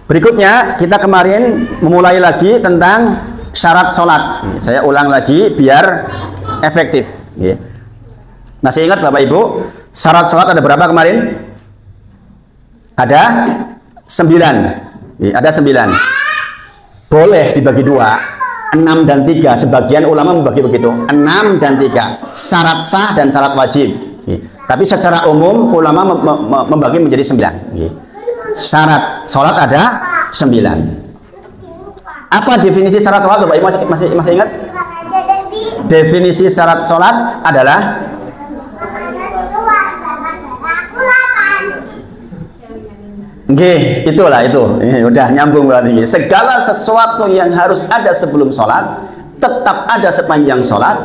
Berikutnya kita kemarin memulai lagi tentang syarat sholat. Saya ulang lagi biar efektif. Masih ingat Bapak Ibu, syarat sholat ada berapa kemarin? Ada 9. Ada 9. Boleh dibagi 2, 6 dan 3. Sebagian ulama membagi begitu, 6 dan 3. Syarat sah dan syarat wajib. Tapi secara umum ulama membagi menjadi 9. Syarat sholat ada 9. Apa definisi syarat sholat Bapak Ibu masih ingat? Definisi syarat sholat adalah itulah itu. Udah nyambung berarti. Segala sesuatu yang harus ada sebelum sholat tetap ada sepanjang sholat.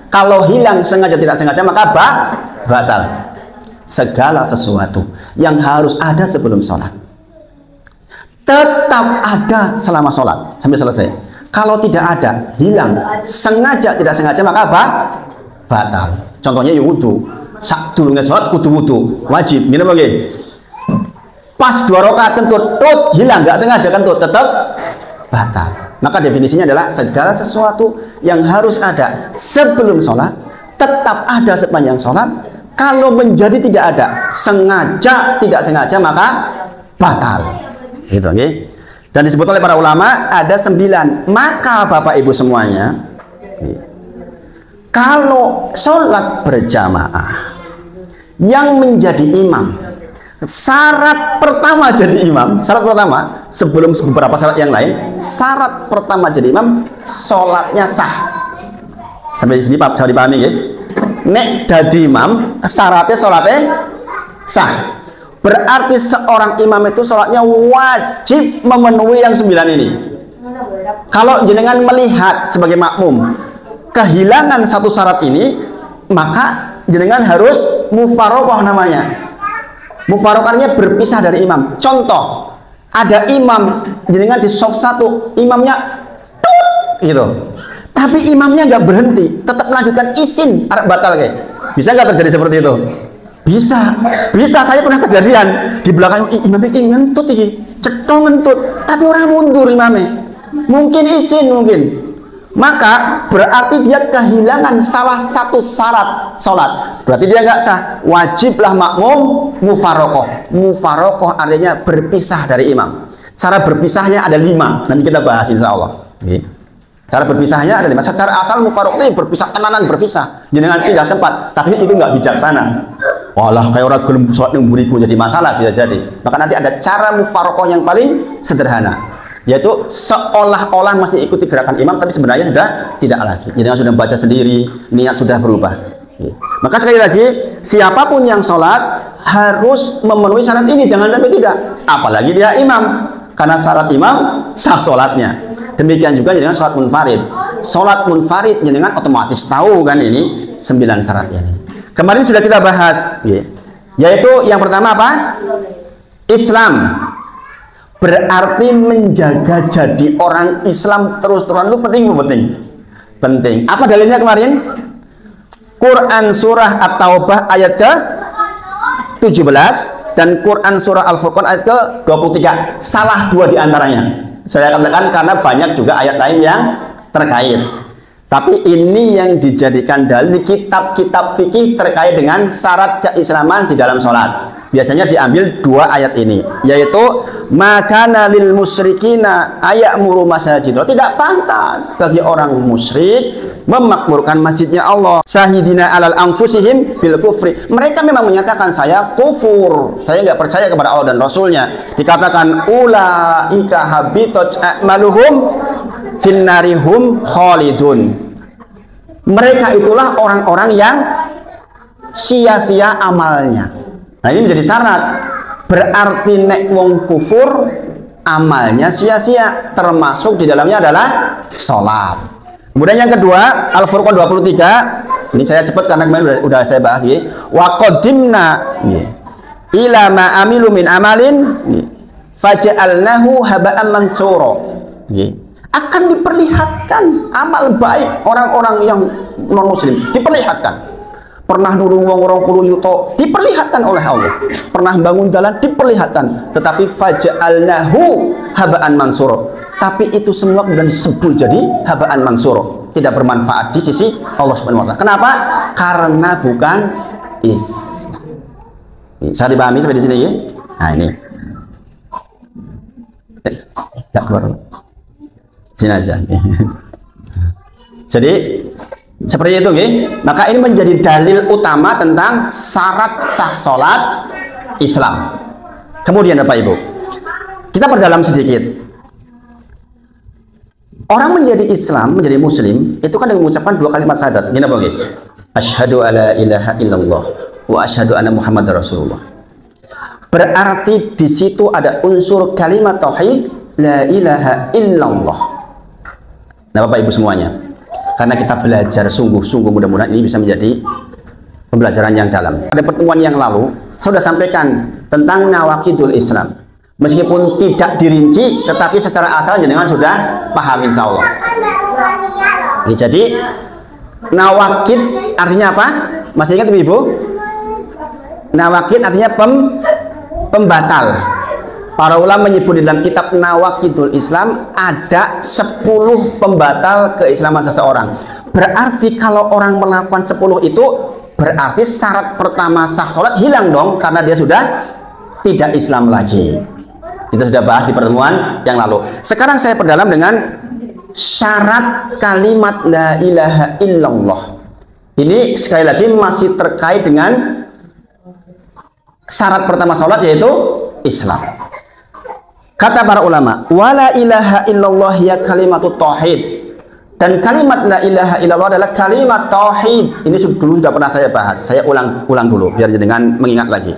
Kalau hilang sengaja tidak sengaja maka batal. Segala sesuatu yang harus ada sebelum sholat tetap ada selama sholat sampai selesai. Kalau tidak ada, hilang, sengaja tidak sengaja maka batal. Contohnya ya wudu. Sak durunge sholat kudu wudu, wajib. Gini bagi. Pas 2 rakaat kentut, hilang, nggak sengaja kentut, tetap batal. Maka definisinya adalah segala sesuatu yang harus ada sebelum sholat tetap ada sepanjang sholat. Kalau menjadi tidak ada, sengaja tidak sengaja maka batal. Gitu, okay? Dan disebut oleh para ulama ada 9. Maka Bapak Ibu semuanya, kalau sholat berjamaah yang menjadi imam, syarat pertama jadi imam, syarat pertama sebelum beberapa syarat yang lain, syarat pertama jadi imam sholatnya sah. Sampai di sini bisa dipahami ya? Nek dadi imam syaratnya sholatnya sah. Berarti seorang imam itu sholatnya wajib memenuhi yang 9 ini. Kalau jenengan melihat sebagai makmum kehilangan satu syarat ini, maka jenengan harus mufarokoh namanya. Mufarokannya berpisah dari imam. Contoh, ada imam jenengan di shaf 1, imamnya gitu. Tapi imamnya nggak berhenti, tetap melanjutkan isin, arep batal kayak. Bisa nggak terjadi seperti itu? Bisa. Saya pernah kejadian di belakang imamnya ngentut iki, cetho ngentut, tapi orang mundur imamnya. Mungkin isin mungkin. Maka berarti dia kehilangan salah satu syarat sholat. Berarti dia nggak sah. Wajiblah makmum mufarokoh. Mufarokoh artinya berpisah dari imam. Cara berpisahnya ada 5. Nanti kita bahas insya Allah. Cara berpisahnya ada 5. Secara asal mufarokoh itu berpisah, tenanan berpisah. Jangan pindah tempat. Tapi itu nggak bijaksana. Walah kayak orang gelem sholat yang buriku jadi masalah, bisa jadi. Maka nanti ada cara mufarokoh yang paling sederhana, yaitu seolah-olah masih ikuti gerakan imam tapi sebenarnya sudah tidak lagi. Jadi sudah baca sendiri, niat sudah berubah. Maka sekali lagi, siapapun yang sholat harus memenuhi syarat ini, jangan sampai tidak. Apalagi dia imam, karena syarat imam sah sholatnya. Demikian juga dengan sholat munfarid. Sholat munfarid dengan otomatis tahu kan ini 9 syarat ini. Kemarin sudah kita bahas, yaitu yang pertama apa? Islam. Berarti menjaga jadi orang Islam terus-terusan itu penting. Penting. Apa dalilnya kemarin? Quran surah At-Taubah ayat ke-17 dan Quran surah Al-Furqan ayat ke-23. Salah 2 diantaranya. Saya katakan karena banyak juga ayat lain yang terkait. Tapi ini yang dijadikan dalil kitab-kitab fikih terkait dengan syarat keislaman di dalam sholat. Biasanya diambil 2 ayat ini, yaitu makana lil musyrikina ayamuru masajid. Tidak pantas bagi orang musyrik memakmurkan masjidnya Allah. Syahidina alal anfusihim bil kufri. Mereka memang menyatakan saya kufur, saya nggak percaya kepada Allah dan Rasulnya. Dikatakan ulaika habitat a'maluhum finnarihum khalidun. Mereka itulah orang-orang yang sia-sia amalnya. Nah ini menjadi syarat. Berarti nek wong kufur amalnya sia-sia, termasuk di dalamnya adalah sholat. Kemudian yang kedua, Al-Furqan 23. Ini saya cepat karena kemarin udah saya bahas ya. Wa qaddimna ila ma amilu min amalin faja'alnahu haba'an mansura. Akan diperlihatkan amal baik orang-orang yang non muslim, diperlihatkan. pernah nulung wong 20 yuto diperlihatkan oleh Allah, pernah bangun jalan diperlihatkan, tetapi faja'alnahu haba'an mansur, tapi itu semua kemudian disebut jadi haba'an mansur, tidak bermanfaat di sisi Allah Subhanahu wa taala. Kenapa? Karena bukan Islam. Bisa dipahami sampai di sini ya? Nah ini tidak keluar sini aja. Jadi seperti itu, okay? Maka ini menjadi dalil utama tentang syarat sah sholat Islam. Kemudian Bapak Ibu, kita perdalam sedikit. Orang menjadi Islam, menjadi Muslim, itu kan dengan mengucapkan 2 kalimat syahadat. Gini apa? Okay? Asyhadu alla ilaha illallah wa asyhadu anna Muhammadar Rasulullah. Berarti di situ ada unsur kalimat tauhid la ilaha illallah. Nah Bapak Ibu semuanya, karena kita belajar sungguh-sungguh, mudah-mudahan ini bisa menjadi pembelajaran yang dalam. Pada pertemuan yang lalu saya sudah sampaikan tentang nawakidul Islam, meskipun tidak dirinci, tetapi secara asal jenengan sudah paham insya Allah. Jadi nawakid artinya apa? Masih ingat Ibu? Nawakid artinya pembatal. Para ulama menyebut dalam kitab Nawakidul Islam ada 10 pembatal keislaman seseorang. Berarti kalau orang melakukan 10 itu berarti syarat pertama sah sholat hilang dong, karena dia sudah tidak Islam lagi. Kita sudah bahas di pertemuan yang lalu. Sekarang saya perdalam dengan syarat kalimat la ilaha illallah. Ini sekali lagi masih terkait dengan syarat pertama sholat, yaitu Islam. Kata para ulama, wala ilaha illallah ya kalimatut tauhid. Dan kalimat la ilaha illallah adalah kalimat tauhid. Ini dulu sudah pernah saya bahas. Saya ulang dulu biar dengan mengingat lagi.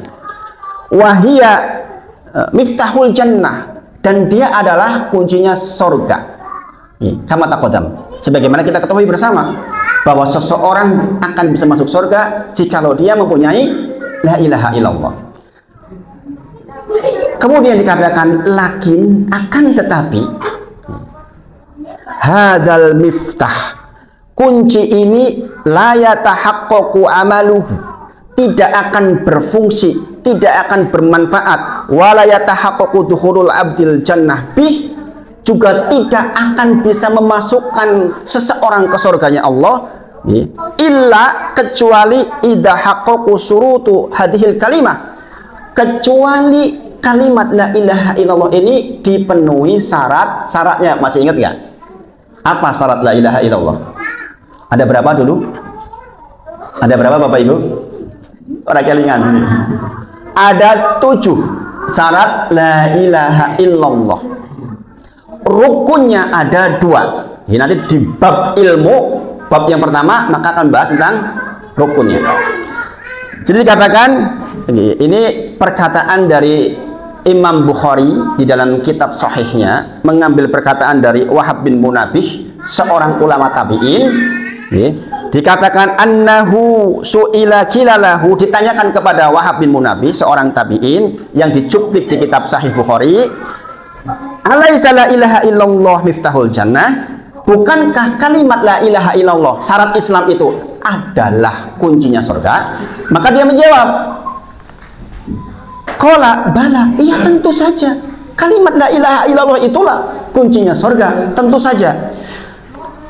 Wahia miftahul jannah, dan dia adalah kuncinya surga. Kama taqaddam. Sebagaimana kita ketahui bersama bahwa seseorang akan bisa masuk surga jikalau dia mempunyai la ilaha illallah. Kemudian dikatakan lakin, akan tetapi, hadal miftah, kunci ini la yatahaqqaqu amaluhu, tidak akan berfungsi, tidak akan bermanfaat, wala yatahaqqaqu dukhulul abdil jannah bih, juga tidak akan bisa memasukkan seseorang ke surganya Allah, illa kecuali idza haqqaqu surutu hadhil kalimah, kecuali kalimat la ilaha illallah ini dipenuhi syaratnya. Masih ingat nggak? Apa syarat la ilaha illallah? Ada berapa dulu? Ada berapa Bapak Ibu? Orang kelingan ini. Ada 7 syarat la ilaha illallah. Rukunnya ada 2. Ini nanti di bab ilmu, bab yang pertama maka akan bahas tentang rukunnya. Jadi dikatakan, ini perkataan dari Imam Bukhari di dalam kitab sahihnya, mengambil perkataan dari Wahab bin Munabih, seorang ulama tabi'in. Dikatakan annahu su'ila kilalahu, ditanyakan kepada Wahab bin Munabih, seorang tabi'in yang dicuplik di kitab Sahih Bukhari, alaisa la ilaha illallah miftahul jannah, bukankah kalimat la ilaha illallah syarat Islam itu adalah kuncinya surga? Maka dia menjawab, qala bala, iya tentu saja, kalimat la ilaha illallah itulah kuncinya surga, tentu saja.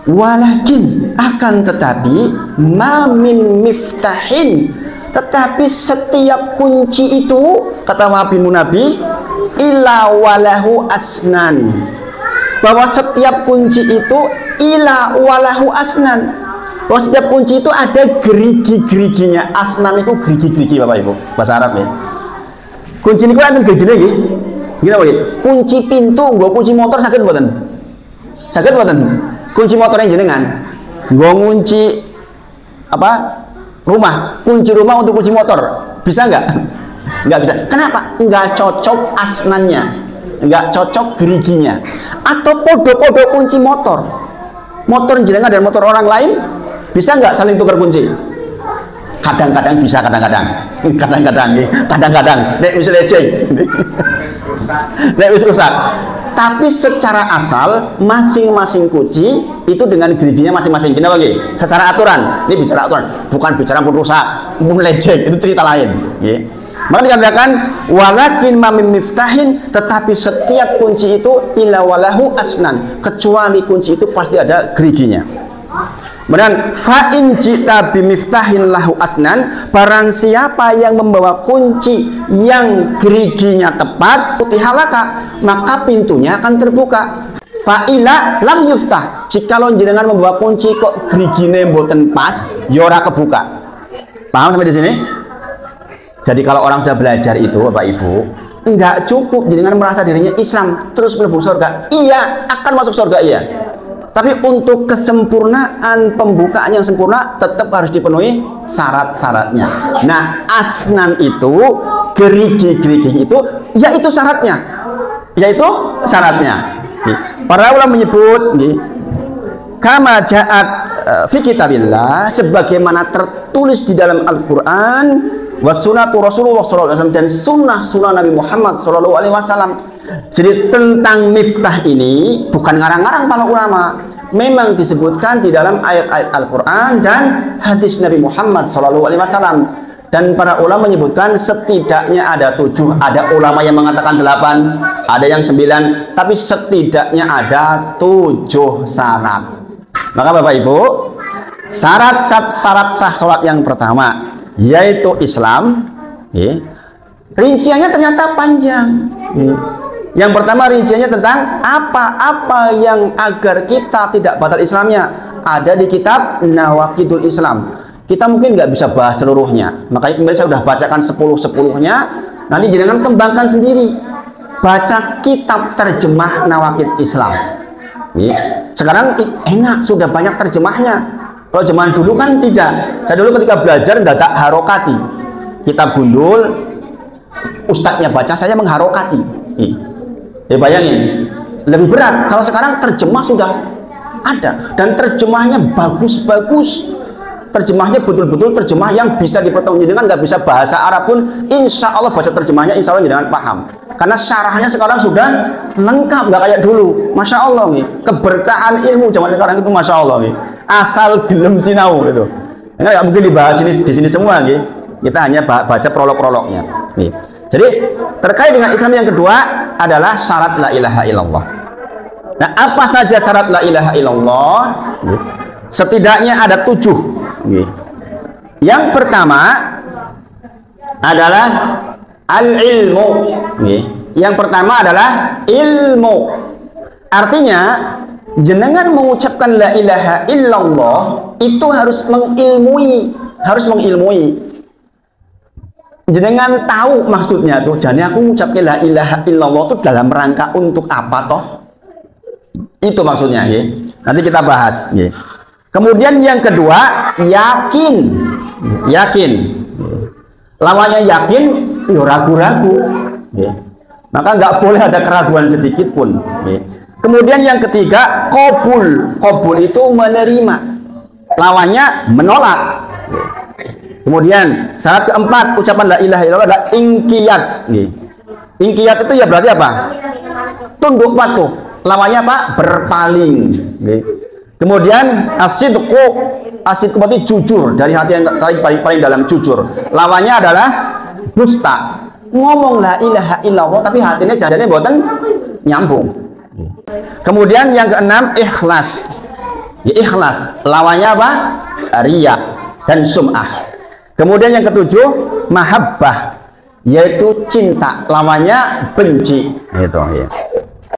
Walakin, akan tetapi, ma min miftahin, tetapi setiap kunci itu, kata Wahab bin Munabih, ila walahu asnan, bahwa setiap kunci itu ila walahu asnan, bahwa setiap kunci itu ada gerigi-geriginya. Asnan itu gerigi-gerigi Bapak Ibu, bahasa Arab ya. Kunci ini kan gerigi lagi. Gimana Pak? Kunci pintu, gua kunci motor sakit buatan. Sakit buatan. Kunci motor yang jenengan. Gua ngunci apa? Rumah. Kunci rumah untuk kunci motor. Bisa nggak? Nggak bisa. Kenapa? Nggak cocok asnannya. Nggak cocok geriginya. Atau podo-podo kunci motor. Motor jenengan dan motor orang lain bisa nggak saling tukar kunci? Kadang-kadang bisa, kadang-kadang nek wis leceh, nek wis rusak. tapi secara asal masing-masing kunci itu dengan geriginya masing-masing. Kenapa lagi? Secara aturan, ini bicara aturan, bukan bicara pun rusak, pun lecek, itu cerita lain. Maka dikatakan walakin mamim miftahin, tetapi setiap kunci itu illa walahu asnan, kecuali kunci itu pasti ada geriginya. Kemudian fa in jita bimiftahin lahu asnan, barang siapa yang membawa kunci yang geriginya tepat, putihalaka, maka pintunya akan terbuka. Fa ila lam yuftah, jikalau jenengan membawa kunci kok gerigine mboten pas, ya ora kebuka. Paham sampai di sini? Jadi kalau orang sudah belajar itu Bapak Ibu, enggak cukup jenengan merasa dirinya Islam terus mlebu surga. Iya, akan masuk surga, iya. Tapi untuk kesempurnaan pembukaan yang sempurna tetap harus dipenuhi syarat-syaratnya. Nah, asnan itu, gerigi-gerigi itu, yaitu syaratnya. Yaitu syaratnya. Para ulama menyebut, kama ja'at fi kitabillah, sebagaimana tertulis di dalam Al-Quran, wa sunnatu Rasulullah SAW, dan sunnah Nabi Muhammad SAW. Jadi tentang miftah ini bukan ngarang-ngarang para ulama, memang disebutkan di dalam ayat-ayat Al-Quran dan hadis Nabi Muhammad SAW. Dan para ulama menyebutkan setidaknya ada 7. Ada ulama yang mengatakan 8, ada yang 9, tapi setidaknya ada 7 syarat. Maka Bapak Ibu, syarat sah sholat yang pertama yaitu Islam. Rinciannya ternyata panjang. Yang pertama rinciannya tentang apa-apa yang agar kita tidak batal Islamnya, ada di kitab Nawaqidul Islam. Kita mungkin nggak bisa bahas seluruhnya, makanya kemarin saya sudah bacakan 10-10-nya. Nanti jangan kembangkan sendiri, baca kitab terjemah Nawaqid Islam. Sekarang enak, sudah banyak terjemahnya. Kalau zaman dulu kan tidak. Saya dulu ketika belajar dadak harokati, kitab gundul, ustadznya baca, saya mengharokati. Bayangin, lebih berat. Kalau sekarang terjemah sudah ada, dan terjemahnya bagus-bagus. Terjemahnya betul-betul terjemah yang bisa dipertanggungjawabkan. Nggak bisa bahasa Arab pun, insya Allah baca terjemahnya, insya Allah jangan paham. Karena syarahnya sekarang sudah lengkap, nggak kayak dulu. Masya Allah nih, keberkahan ilmu zaman sekarang itu Masya Allah nih. Asal gelem sinau gitu. Nggak mungkin dibahas di sini semua nih. Kita hanya baca prolog-prolognya. Nih. Jadi terkait dengan Islam yang kedua adalah syarat la ilaha illallah. Nah, apa saja syarat la ilaha illallah? Setidaknya ada 7. Yang pertama adalah al-ilmu. Yang pertama adalah ilmu. Artinya jenengan mengucapkan la ilaha illallah itu harus mengilmui, jenengan tahu maksudnya tuh. Jadi aku mengucapkan la ilaha illallah itu dalam rangka untuk apa toh? Itu maksudnya, nanti kita bahas. Kemudian yang kedua, yakin. Lawannya yakin, ragu-ragu. Maka nggak boleh ada keraguan sedikit pun. Kemudian yang ketiga, qabul itu menerima. Lawannya menolak. Kemudian syarat keempat ucapan la ilaha illallah adalah ingkiyat. Ingkiyat itu ya berarti apa? Tunduk patuh. Lawannya apa? Berpaling. Kemudian asidqu berarti jujur, dari hati yang paling dalam, jujur. Lawannya adalah dusta. Ngomong la ilaha illallah tapi hatinya jadinya buatan nyambung. Kemudian yang keenam, ikhlas. Ikhlas. Lawannya apa? Riya dan sum'ah. Kemudian yang ketujuh, mahabbah, yaitu cinta. Lawannya benci. Gitu, ya.